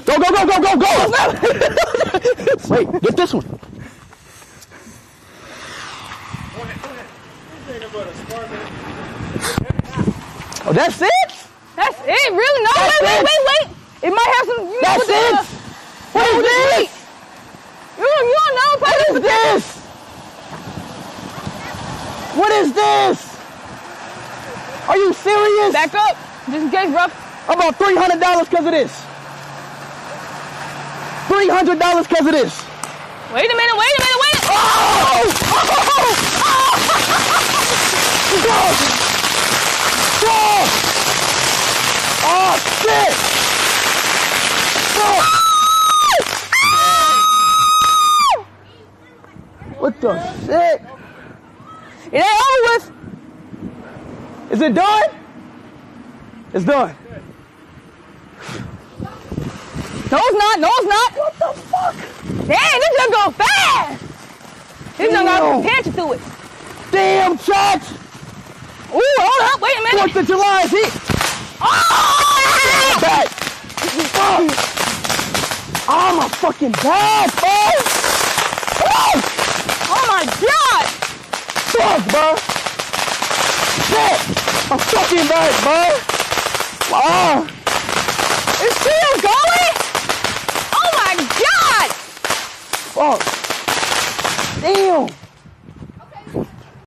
Go, go, go, go, go, go! Wait, get this one. Oh, that's it? That's it? Really? No, wait. It might have some... That's it? What is this? You don't know. What is this? What is this? Are you serious? Back up, just in case, bro. I'm about $300 because of this. $300 because of this. Wait a minute. Oh! Oh, shit! What the shit? It ain't over with. Is it done? It's done. No, it's not. What the fuck? Damn, this just go fast. This just got some tension to it. Damn, Chuck! Ooh, hold up. Wait a minute. 4th of July is here. Oh! Back. Fuck. Oh, my fucking back, bro. Oh my God. Fuck, bro. Shit. I'm fucking back, bro. Oh. It's still going? Oh my God. Fuck.